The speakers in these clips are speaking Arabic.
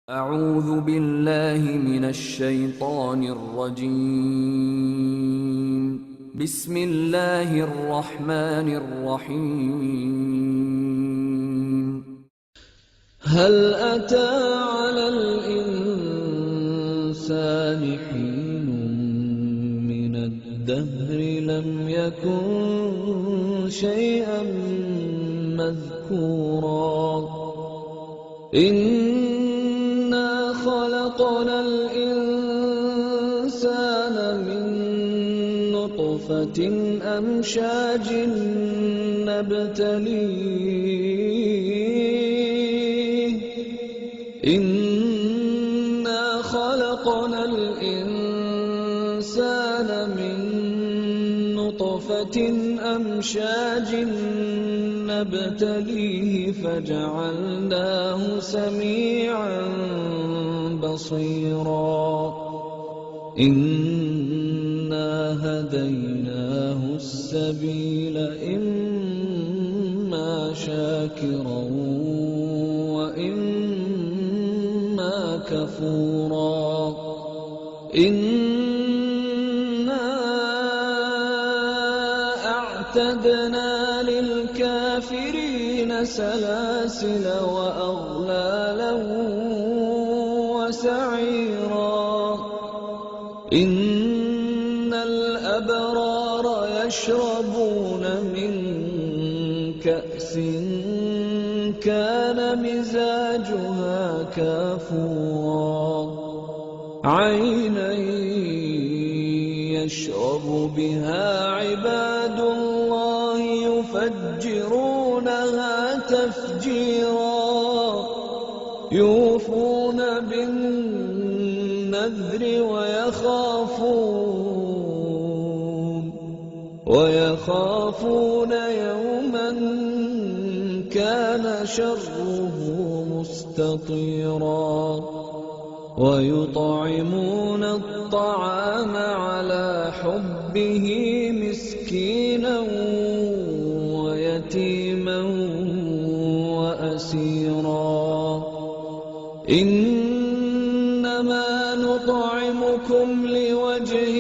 أعوذ بالله من الشيطان الرجيم. بسم الله الرحمن الرحيم. هل أتى على الإنسان حين من الدهر لم يكن شيئا مذكورا إنا خلقنا الإنسان من نطفة أمشاج نبتليه إنا خلقنا الإنسان من نطفة أمشاج نبتليه فجعلناه سميعا بصيرا إنا هديناه السبيل إما شاكرا وإما كفورا إنا أعتدنا للكافرين سلاسل وأغلالا وسعيرا إن الأبرار يشربون من كأس كان مزاجها كافورا عينا يشرب بها عباد الله يفجرونها تفجيرا يوفون بالنذر ويخافون يوما كان شره مستطيرا ويطعمون الطعام على حبه مسكينا ويتيما وأسيرا إنما نطعمكم لوجه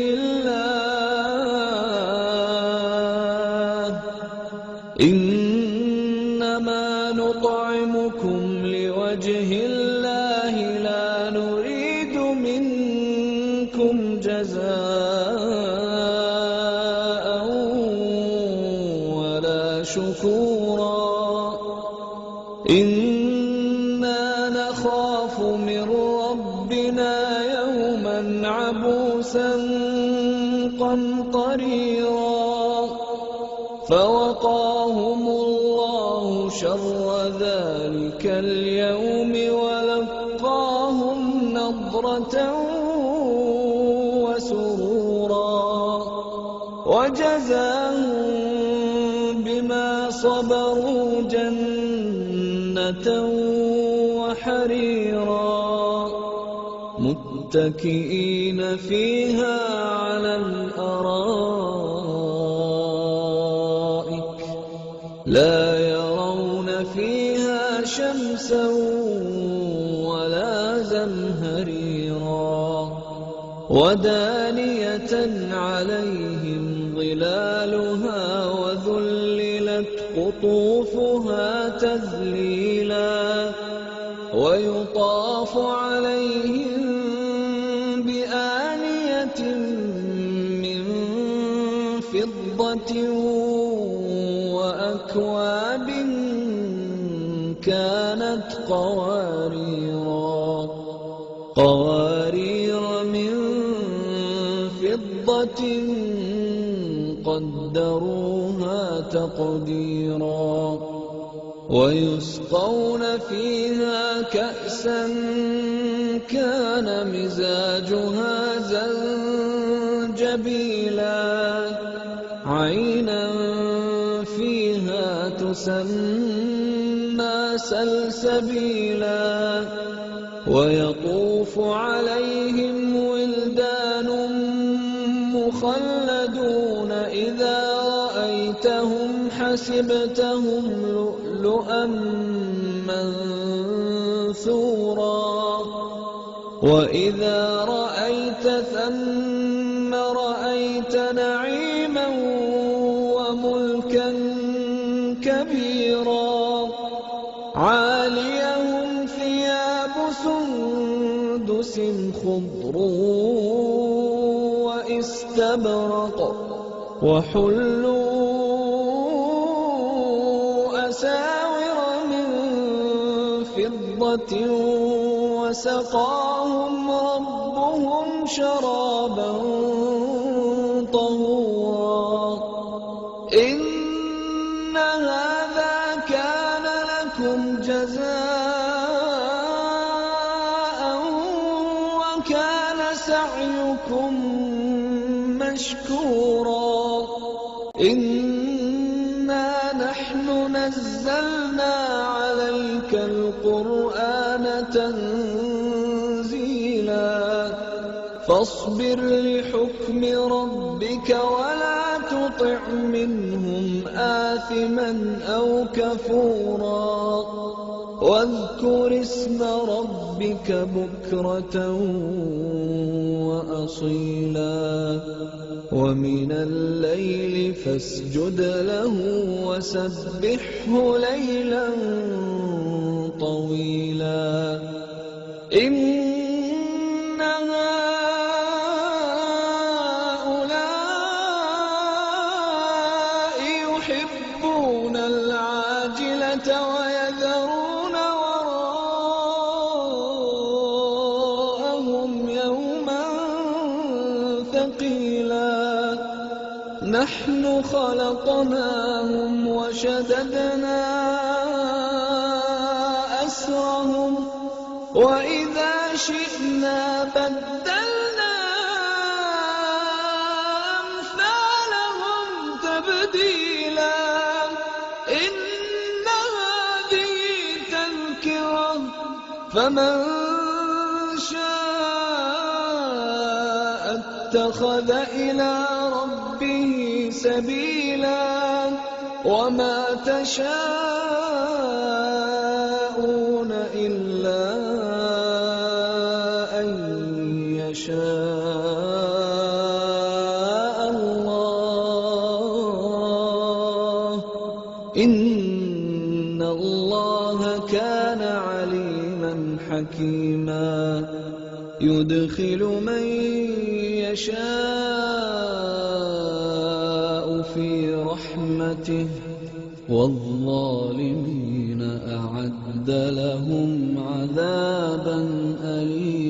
الله لا نريد منكم جزاء ولا شكورا إنا نخاف من ربنا يوما عبوسا قمطريرا فوقاهم الله شر ذلك اليوم ولقاهم نضرة وسرورا وجزاهم بما صبروا جنة وحريرا متكئين فيها على الأرائك لا يرون فيها شمسا ولا زمهريرا ودانية عليهم ظلالها وذللت قطوفها تذليلا ويطاف عليهم بآنية من فضة وأكواب كانت قوارير من فضة قدروها تقديرا ويسقون فيها كأسا كان مزاجها زنجبيلا عينا فيها تسمى سلسبيلا ويطوف عليهم ولدان مخلدون إذا رأيتهم حسبتهم لؤلؤا منثورا وإذا رأيت ثم رأيت نعيما وملكا كبيرا عاليهم ثياب سندس خضر واستبرق وحلوا أساور من فضة وسقاهم ربهم شرابا طهورا إن هذا كان لكم جزاء وكان سعيكم مشكورا إنا نحن نزلنا عليك القرآن تنزيلا فاصبر لحكم ربك ولا تطع منهم آثما أو كفورا واذكر اسم ربك بكرة وأصيلا ومن الليل فاسجد له وسبحه ليلا طويلا إن هؤلاء يحبون العاجلة ويذرون وراءهم يوما ثقيلا نحن خلقناهم وشددنا أسرهم وإذا شئنا بدلنا أمثالهم تبديلا إن هذه تذكرة فمن شاء اتخذ إلى ربه سبيلا وما تشاءون إلا أن يشاء الله إن الله كان عليما حكيما يدخل من يشاء في رحمته والظالمين أعد لهم عذابا أليما